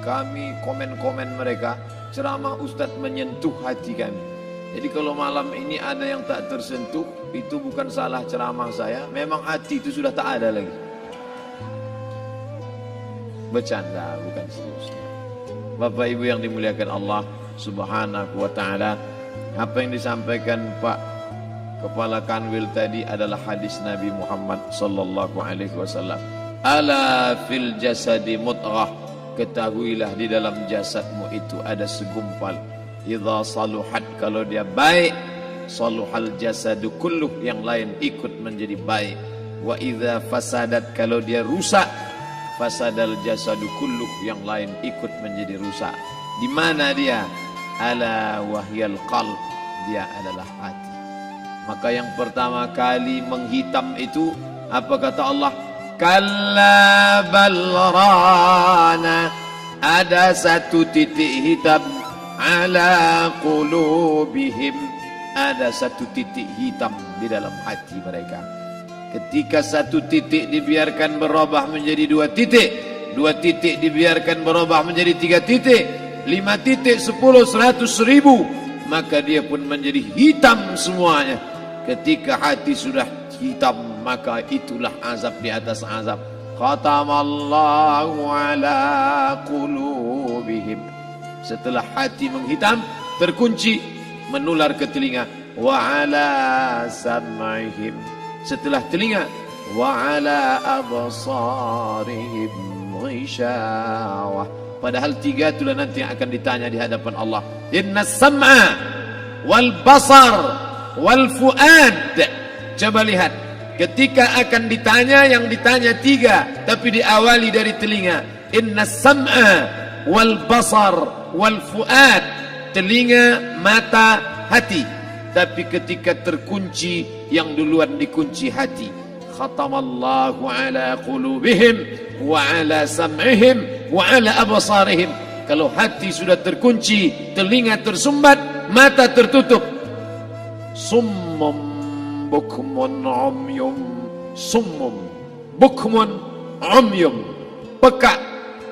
kami, komen-komen mereka, ceramah Ustadz menyentuh hati kami. Jadi kalau malam ini ada yang tak tersentuh, itu bukan salah ceramah saya, memang hati itu sudah tak ada lagi. Bercanda, bukan seriusnya. Bapak Ibu yang dimuliakan Allah Subhanahu wa ta'ala, apa yang disampaikan Pak Kepala Kanwil tadi adalah hadis Nabi Muhammad sallallahu alaihi wasallam. Ala fil jasadi mudghah, ketahuilah di dalam jasadmu itu ada segumpal. Idza saluhat, kalau dia baik, saluhal jasadu kulluh, yang lain ikut menjadi baik. Wa idza fasadat, kalau dia rusak, fasadal jasadu kulluh, yang lain ikut menjadi rusak. Di mana dia? Ala wahyal qalb, dia adalah hati. Maka yang pertama kali menghitam itu apa kata Allah? Kalla bal rana, ada satu titik hitam, ala qulubihim, ada satu titik hitam di dalam hati mereka. Ketika satu titik dibiarkan berubah menjadi dua titik dibiarkan berubah menjadi 3 titik, 5 titik, 10, 100, 1000, maka dia pun menjadi hitam semuanya. Ketika hati sudah hitam, maka itulah azab di atas azab. Khatamallahu ala qulubihim. Setelah hati menghitam, terkunci, menular ke telinga. Wa ala sam'ihim. Setelah telinga, wa ala absarihim ghishawah. Padahal 3 itulah nanti yang akan ditanya di hadapan Allah. Inna sam'a wal basar wal fuad. Coba lihat, ketika akan ditanya, yang ditanya 3, tapi diawali dari telinga. Inna sam'a wal basar wal fuad, telinga, mata, hati. Tapi ketika terkunci, yang duluan dikunci hati. Khatamallahu ala qulubihim wa ala sam'ihim wa ala absarihim. Kalau hati sudah terkunci, telinga tersumbat, mata tertutup. Summum bukmun umyum, summum bukmun umyum, pekak,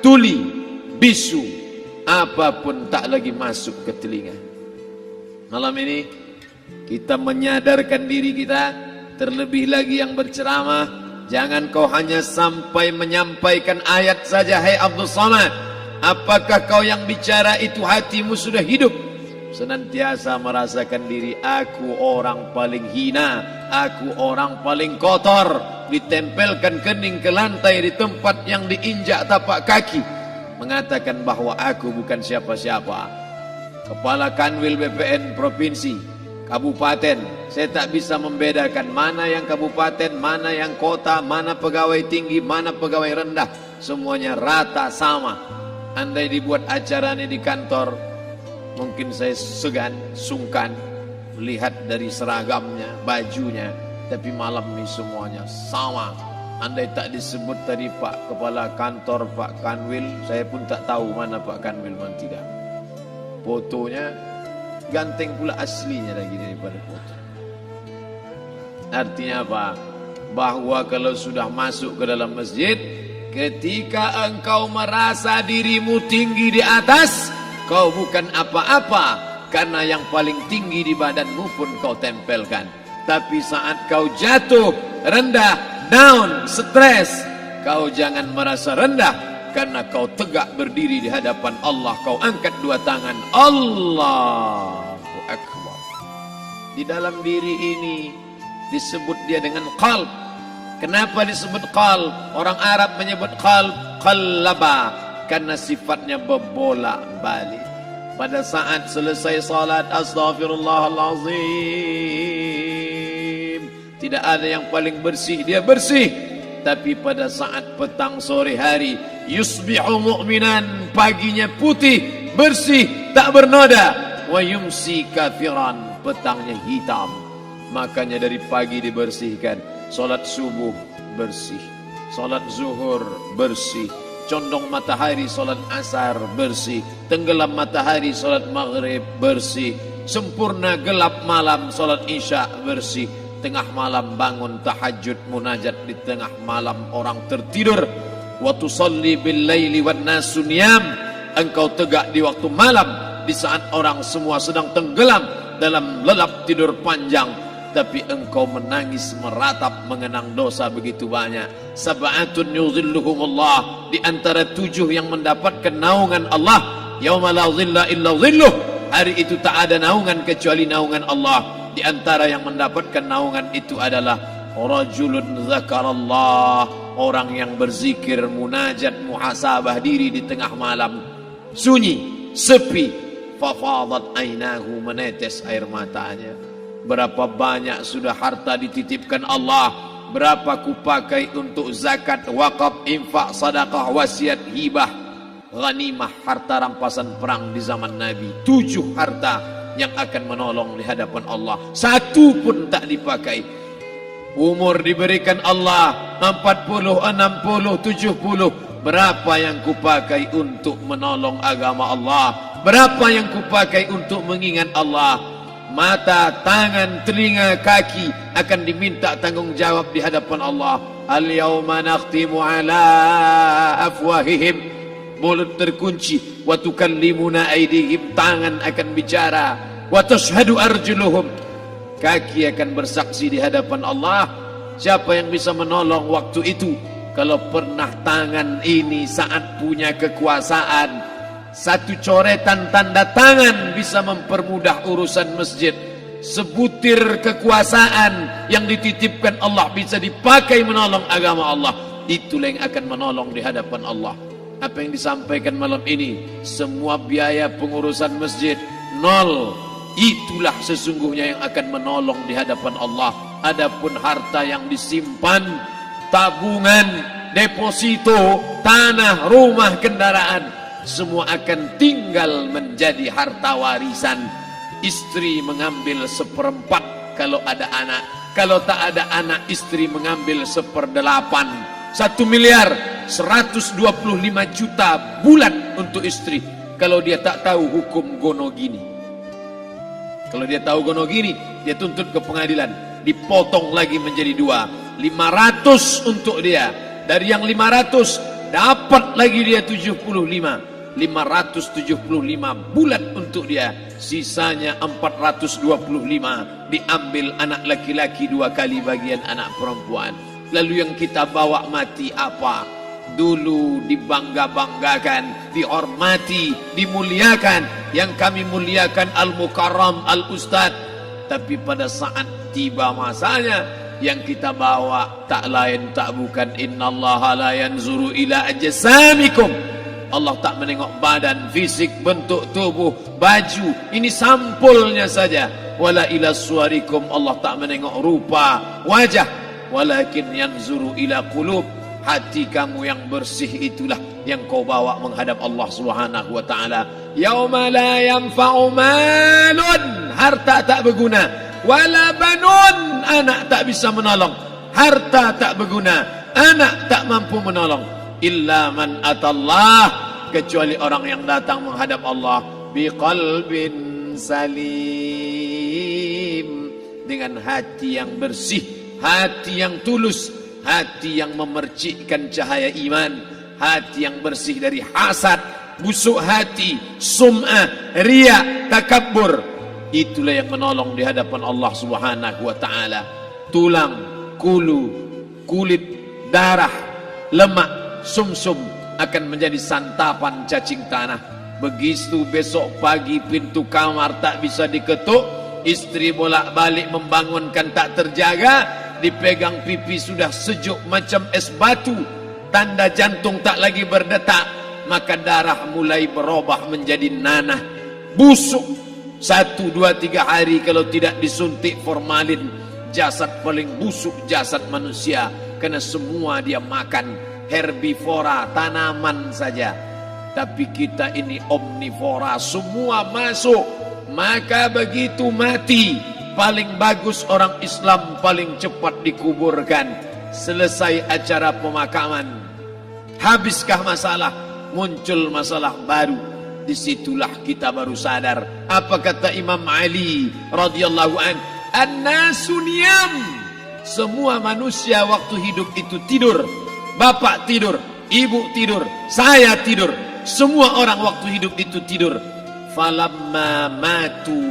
tuli, bisu, apapun tak lagi masuk ke telinga. Malam ini kita menyadarkan diri kita, terlebih lagi yang berceramah, jangan kau hanya sampai menyampaikan ayat saja. Hai Abdul Samad, apakah kau yang bicara itu hatimu sudah hidup? Senantiasa merasakan diri, aku orang paling hina, aku orang paling kotor, ditempelkan kening ke lantai di tempat yang diinjak tapak kaki, mengatakan bahwa aku bukan siapa-siapa. Kepala Kanwil BPN Provinsi, Kabupaten, saya tak bisa membedakan mana yang kabupaten, mana yang kota, mana pegawai tinggi, mana pegawai rendah, semuanya rata sama. Andai dibuat acara ini di kantor, mungkin saya segan, sungkan melihat dari seragamnya, bajunya, tapi malam ini semuanya sama. Andai tak disebut tadi Pak Kepala Kantor, Pak Kanwil, saya pun tak tahu mana Pak Kanwil, mana tidak. Fotonya ganteng pula aslinya lagi daripada foto. Artinya apa? Bahwa kalau sudah masuk ke dalam masjid, ketika engkau merasa dirimu tinggi di atas, kau bukan apa-apa, karena yang paling tinggi di badanmu pun kau tempelkan. Tapi saat kau jatuh, rendah, down, stres, kau jangan merasa rendah, karena kau tegak berdiri di hadapan Allah. Kau angkat 2 tangan, Allahu Akbar. Di dalam diri ini disebut dia dengan qalb. Kenapa disebut qalb? Orang Arab menyebut qalb, qallaba, karena sifatnya berbolak-balik. Pada saat selesai salat, astaghfirullahalazim, tidak ada yang paling bersih, dia bersih. Tapi pada saat petang sore hari, yusbihu mu'minan, paginya putih, bersih, tak bernoda. Wa yumsi kafiran, petangnya hitam. Makanya dari pagi dibersihkan. Salat subuh bersih, salat zuhur bersih, condong matahari salat asar bersih, tenggelam matahari salat maghrib bersih, sempurna gelap malam salat isya bersih, tengah malam bangun tahajud munajat, di tengah malam orang tertidur, wa tusalli bil laili wan nasu niyam, engkau tegak di waktu malam, di saat orang semua sedang tenggelam dalam lelap tidur panjang, tapi engkau menangis meratap mengenang dosa begitu banyak. Sab'atun yuzilluhumullah, di antara 7 yang mendapatkan naungan Allah. Yauma la zilla illa zilluh, hari itu tak ada naungan kecuali naungan Allah. Di antara yang mendapatkan naungan itu adalah rajulun zakarallah, orang yang berzikir, munajat, muhasabah diri di tengah malam, sunyi, sepi, fafadat ainahu, menetes air matanya. Berapa banyak sudah harta dititipkan Allah, berapa kupakai untuk zakat, wakaf, infak, sedekah, wasiat, hibah, ghanimah, harta rampasan perang di zaman Nabi. 7 harta yang akan menolong di hadapan Allah, 1 pun tak dipakai. Umur diberikan Allah 40, 60, 70. Berapa yang kupakai untuk menolong agama Allah? Berapa yang kupakai untuk mengingat Allah? Mata, tangan, telinga, kaki akan diminta tanggung jawab di hadapan Allah. Al-yawma nakhtimu ala afwahihim, mulut terkunci, wa tukallimuna aydihim, tangan akan bicara, wa tashhadu arjuluhum, kaki akan bersaksi di hadapan Allah. Siapa yang bisa menolong waktu itu? Kalau pernah tangan ini saat punya kekuasaan, 1 coretan tanda tangan bisa mempermudah urusan masjid. Sebutir kekuasaan yang dititipkan Allah bisa dipakai menolong agama Allah. Itulah yang akan menolong di hadapan Allah. Apa yang disampaikan malam ini, semua biaya pengurusan masjid nol. Itulah sesungguhnya yang akan menolong di hadapan Allah. Adapun harta yang disimpan, tabungan, deposito, tanah, rumah, kendaraan, semua akan tinggal menjadi harta warisan. Istri mengambil 1/4 kalau ada anak. Kalau tak ada anak, istri mengambil 1/8. 1 miliar 125 juta bulan untuk istri. Kalau dia tak tahu hukum gonogini. Kalau dia tahu gonogini, dia tuntut ke pengadilan, dipotong lagi menjadi 2, 500 untuk dia. Dari yang 500 dapat lagi dia 75, 575 bulan untuk dia. Sisanya 425 diambil anak laki-laki 2 kali bagian anak perempuan. Lalu yang kita bawa mati apa? Dulu dibangga-banggakan, dihormati, dimuliakan. Yang kami muliakan al-mukarram, al-ustad. Tapi pada saat tiba masanya, yang kita bawa tak lain tak bukan innallaha la yanzuru ila ajsamikum. Allah tak menengok badan, fisik, bentuk tubuh, baju. Ini sampulnya saja. Wala ila suwarikum, Allah tak menengok rupa, wajah. Walakin yanzuru ila qulub. Hati kamu yang bersih itulah yang kau bawa menghadap Allah Subhanahu wa taala. Yauma la yanfa'u malun, harta tak berguna, wala banun, anak tak bisa menolong. Harta tak berguna, anak tak mampu menolong. Illa man atallah, kecuali orang yang datang menghadap Allah biqalbin salim, dengan hati yang bersih, hati yang tulus, hati yang memercikkan cahaya iman, hati yang bersih dari hasad, busuk hati, sum'ah, riya, takabbur. Itulah yang menolong di hadapan Allah Subhanahu wa taala. Tulang, kulu, kulit, darah, lemak, sumsum akan menjadi santapan cacing tanah. Begitu besok pagi pintu kamar tak bisa diketuk, istri bolak-balik membangunkan tak terjaga, dipegang pipi sudah sejuk macam es batu, tanda jantung tak lagi berdetak, maka darah mulai berubah menjadi nanah, busuk. 1, 2, 3 hari kalau tidak disuntik formalin, jasad paling busuk jasad manusia, karena semua dia makan herbivora, tanaman saja. Tapi kita ini omnivora, semua masuk. Maka begitu mati, paling bagus orang Islam paling cepat dikuburkan. Selesai acara pemakaman, habiskah masalah, muncul masalah baru. Disitulah kita baru sadar. Apa kata Imam Ali radhiyallahu an? An-nasu niyam. Semua manusia waktu hidup itu tidur. Bapak tidur, ibu tidur, saya tidur. semua orang waktu hidup itu tidur. Falamma matu,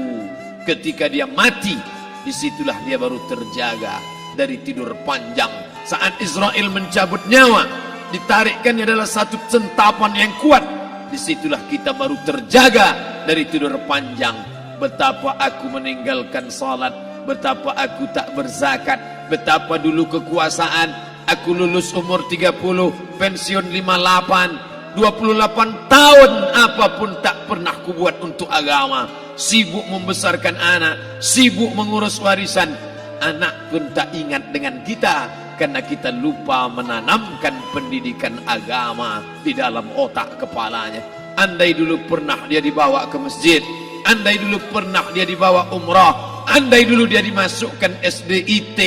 ketika dia mati, disitulah dia baru terjaga dari tidur panjang. Saat Israel mencabut nyawa, ditarikkannya adalah satu centapan yang kuat. Disitulah kita baru terjaga dari tidur panjang. Betapa aku meninggalkan salat, betapa aku tak berzakat, betapa dulu kekuasaan. Aku lulus umur 30, pensiun 58, 28 tahun apapun tak pernah kubuat untuk agama. Sibuk membesarkan anak, sibuk mengurus warisan. Anak pun tak ingat dengan kita karena kita lupa menanamkan pendidikan agama di dalam otak kepalanya. Andai dulu pernah dia dibawa ke masjid, andai dulu pernah dia dibawa umrah, andai dulu dia dimasukkan SD IT,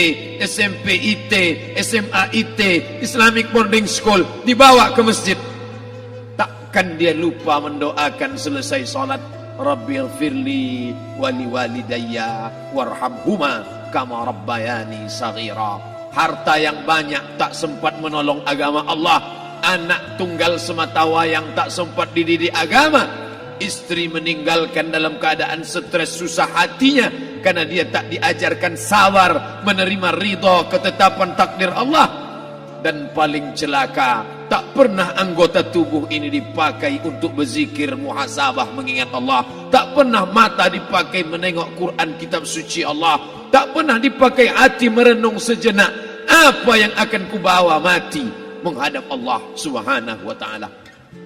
SMP IT, SMA IT, Islamic Boarding School, dibawa ke masjid, takkan dia lupa mendoakan selesai salat, Rabbighfirli wali walidayya warhamhuma kama rabbayani saghira. Harta yang banyak tak sempat menolong agama Allah. Anak tunggal semata wayang tak sempat dididik agama. Istri meninggalkan dalam keadaan stres susah hatinya karena dia tak diajarkan sabar menerima ridha ketetapan takdir Allah. Dan paling celaka, tak pernah anggota tubuh ini dipakai untuk berzikir, muhasabah, mengingat Allah. Tak pernah mata dipakai menengok Quran, kitab suci Allah. Tak pernah dipakai hati merenung sejenak, apa yang akan kubawa mati menghadap Allah Subhanahu wa ta'ala.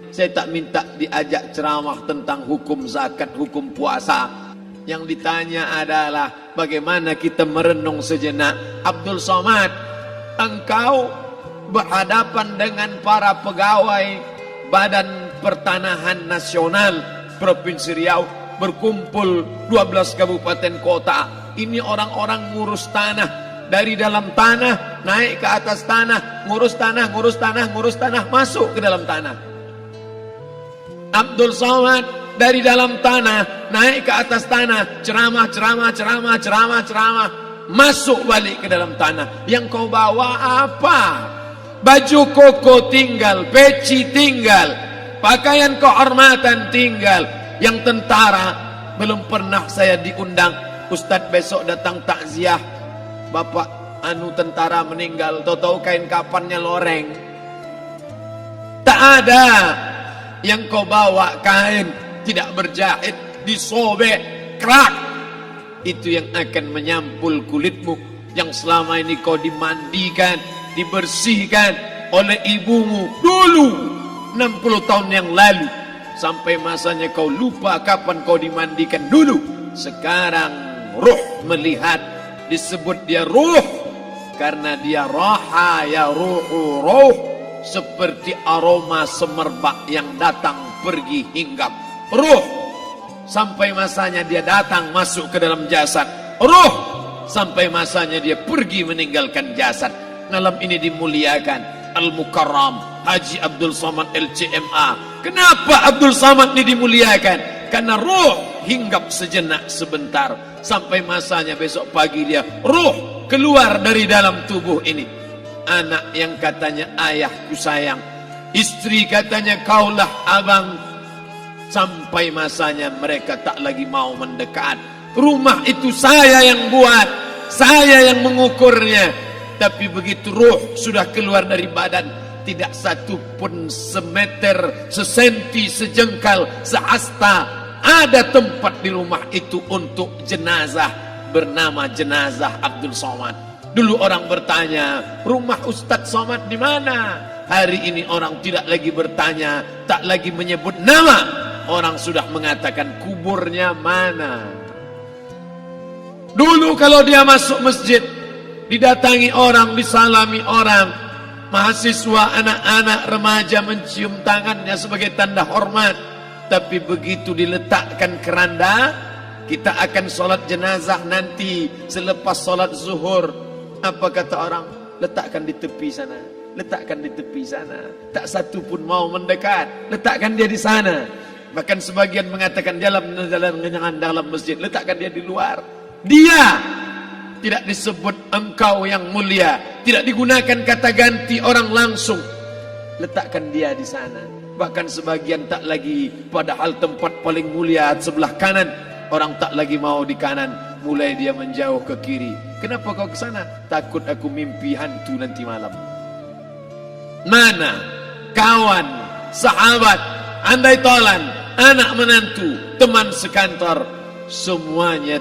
Saya tak minta diajak ceramah tentang hukum zakat, hukum puasa. Yang ditanya adalah bagaimana kita merenung sejenak. Abdul Somad, engkau berhadapan dengan para pegawai Badan Pertanahan Nasional Provinsi Riau, berkumpul 12 kabupaten kota. Ini orang-orang ngurus tanah, dari dalam tanah naik ke atas tanah, ngurus tanah, ngurus tanah, ngurus tanah, masuk ke dalam tanah. Abdul Somad dari dalam tanah naik ke atas tanah, ceramah, ceramah, ceramah, ceramah, ceramah, masuk balik ke dalam tanah. Yang kau bawa apa? Baju koko tinggal, peci tinggal, pakaian kehormatan tinggal. Yang tentara belum pernah saya diundang. Ustadz besok datang takziah, bapak anu tentara meninggal, tahu-tahu kain kapannya loreng. Tak ada. Yang kau bawa kain tidak berjahit, disobek, kerak. Itu yang akan menyampul kulitmu yang selama ini kau dimandikan, dibersihkan oleh ibumu dulu 60 tahun yang lalu, sampai masanya kau lupa kapan kau dimandikan dulu. Sekarang ruh melihat, disebut dia ruh karena dia raha ya ruhu ruh, seperti aroma semerbak yang datang pergi hinggap. Ruh sampai masanya dia datang masuk ke dalam jasad, ruh sampai masanya dia pergi meninggalkan jasad. Malam ini dimuliakan Al-Mukarram Haji Abdul Somad LCMA. Kenapa Abdul Somad ini dimuliakan? Karena ruh hinggap sejenak sebentar, sampai masanya besok pagi dia ruh keluar dari dalam tubuh ini. Anak yang katanya ayahku sayang, istri katanya kaulah abang, sampai masanya mereka tak lagi mau mendekat. Rumah itu saya yang buat, saya yang mengukurnya. Tapi begitu ruh sudah keluar dari badan, tidak satu pun semeter, sesenti, sejengkal, sehasta ada tempat di rumah itu untuk jenazah bernama jenazah Abdul Somad. Dulu orang bertanya, rumah Ustadz Somad di mana? Hari ini orang tidak lagi bertanya, tak lagi menyebut nama. Orang sudah mengatakan kuburnya mana. Dulu kalau dia masuk masjid, didatangi orang, disalami orang, mahasiswa, anak-anak, remaja mencium tangannya sebagai tanda hormat. Tapi begitu diletakkan keranda, kita akan sholat jenazah nanti selepas sholat zuhur. Apa kata orang? Letakkan di tepi sana, letakkan di tepi sana. Tak satu pun mau mendekat, letakkan dia di sana. Bahkan sebagian mengatakan dalam masjid, letakkan dia di luar. Dia tidak disebut engkau yang mulia, tidak digunakan kata ganti orang langsung. Letakkan dia di sana. Bahkan sebagian tak lagi, padahal tempat paling mulia sebelah kanan, orang tak lagi mau di kanan, mulai dia menjauh ke kiri. Kenapa kau ke sana? Takut aku mimpi hantu nanti malam. Mana kawan, sahabat, andai tolan, anak menantu, teman sekantor, semuanya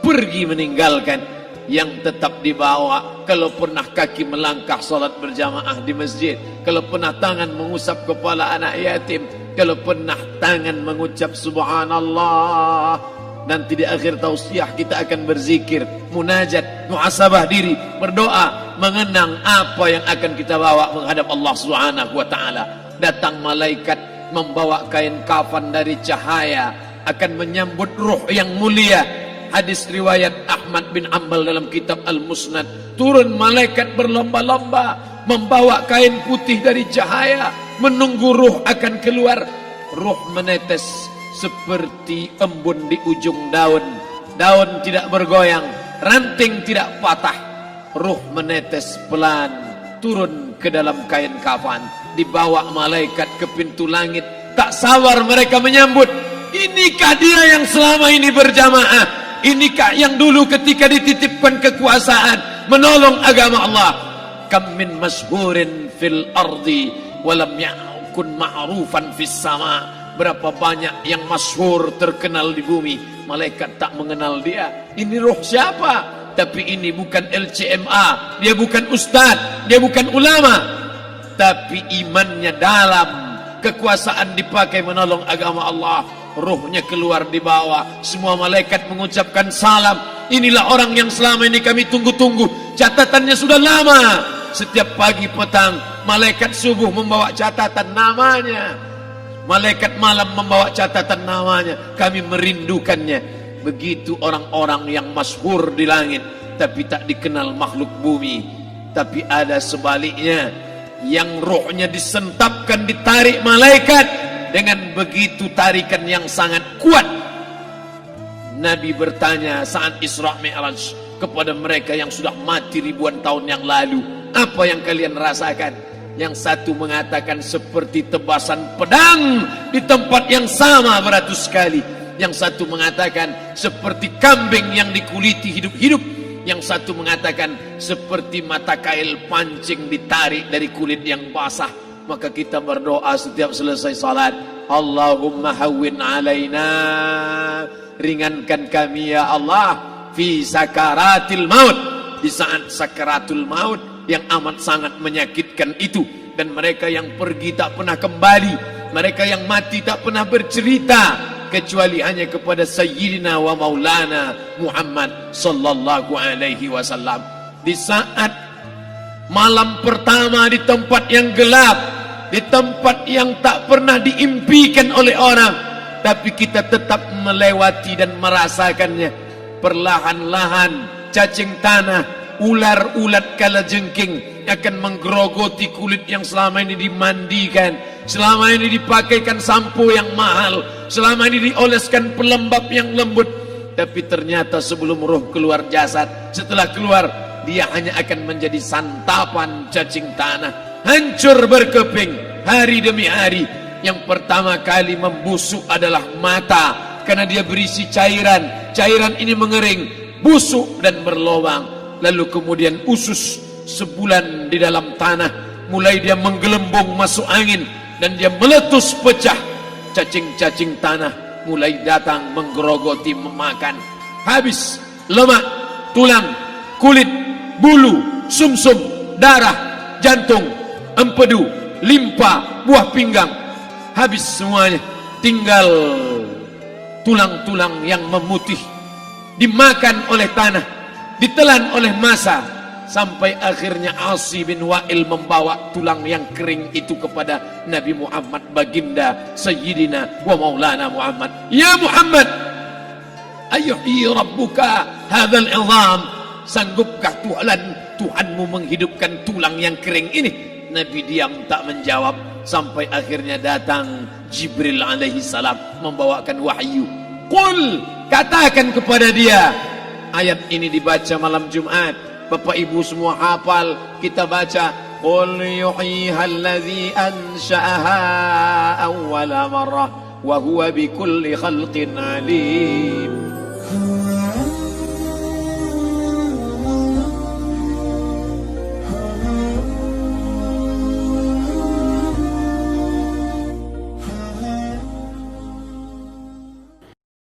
pergi meninggalkan. Yang tetap dibawa, kalau pernah kaki melangkah salat berjamaah di masjid, kalau pernah tangan mengusap kepala anak yatim, kalau pernah tangan mengucap subhanallah. Nanti di akhir tausiah kita akan berzikir, munajat, muhasabah diri, berdoa, mengenang apa yang akan kita bawa menghadap Allah Subhanahu wa taala. Datang malaikat membawa kain kafan dari cahaya, akan menyambut ruh yang mulia. Hadis riwayat Ahmad bin Ambal dalam kitab Al-Musnad, turun malaikat berlomba-lomba membawa kain putih dari cahaya, menunggu ruh akan keluar. Ruh menetes seperti embun di ujung daun. Daun tidak bergoyang, ranting tidak patah. Ruh menetes pelan turun ke dalam kain kafan, dibawa malaikat ke pintu langit. Tak sabar mereka menyambut. Inikah dia yang selama ini berjamaah? Inikah yang dulu ketika dititipkan kekuasaan menolong agama Allah? Kam min masyhurin fil ardi walam yakun ma'rufan fis sama. Berapa banyak yang masyhur terkenal di bumi, malaikat tak mengenal dia. Ini roh siapa? Tapi ini bukan LCMA, dia bukan ustaz, dia bukan ulama, tapi imannya dalam. Kekuasaan dipakai menolong agama Allah. Ruhnya keluar di bawah, semua malaikat mengucapkan salam. Inilah orang yang selama ini kami tunggu-tunggu, catatannya sudah lama. Setiap pagi petang malaikat subuh membawa catatan namanya, malaikat malam membawa catatan namanya. Kami merindukannya. Begitu orang-orang yang masyhur di langit tapi tak dikenal makhluk bumi. Tapi ada sebaliknya, yang rohnya disentapkan, ditarik malaikat dengan begitu tarikan yang sangat kuat. Nabi bertanya saat Isra Mi'raj kepada mereka yang sudah mati ribuan tahun yang lalu, apa yang kalian rasakan? Yang satu mengatakan seperti tebasan pedang di tempat yang sama beratus kali. Yang satu mengatakan seperti kambing yang dikuliti hidup-hidup. Yang satu mengatakan seperti mata kail pancing ditarik dari kulit yang basah. Maka kita berdoa setiap selesai salat, Allahumma hawwin alaina, ringankan kami ya Allah, fi sakaratil maut, di saat sakaratul maut yang amat sangat menyakitkan itu. Dan mereka yang pergi tak pernah kembali, mereka yang mati tak pernah bercerita, kecuali hanya kepada Sayyidina wa Maulana Muhammad sallallahu alaihi wasallam. Di saat malam pertama di tempat yang gelap, di tempat yang tak pernah diimpikan oleh orang, tapi kita tetap melewati dan merasakannya. Perlahan-lahan cacing tanah, ular-ulat kalajengking akan menggerogoti kulit yang selama ini dimandikan, selama ini dipakaikan sampo yang mahal, selama ini dioleskan pelembab yang lembut. Tapi ternyata sebelum roh keluar jasad, setelah keluar dia hanya akan menjadi santapan cacing tanah. Hancur berkeping hari demi hari. Yang pertama kali membusuk adalah mata, karena dia berisi cairan. Cairan ini mengering, busuk dan berlubang. Lalu kemudian usus sebulan di dalam tanah, mulai dia menggelembung masuk angin dan dia meletus pecah. Cacing-cacing tanah mulai datang menggerogoti, memakan. Habis lemak, tulang, kulit, bulu, sumsum, darah, jantung, empedu, limpa, buah pinggang, habis semuanya. Tinggal tulang-tulang yang memutih, dimakan oleh tanah, ditelan oleh massa, sampai akhirnya Asi bin Wa'il membawa tulang yang kering itu kepada Nabi Muhammad, baginda Sayyidina wa Maulana Muhammad. Ya Muhammad, ayuhi rabbuka hadzal izam, sanggupkah Tuhanmu menghidupkan tulang yang kering ini? Nabi diam tak menjawab, sampai akhirnya datang Jibril alaihi salam membawakan wahyu. Qul, katakan kepada dia. Ayat ini dibaca malam Jumat, Bapak Ibu semua hafal, kita baca قل يحييها الذي أنشأها أول مرة وهو بكل خلق عليم.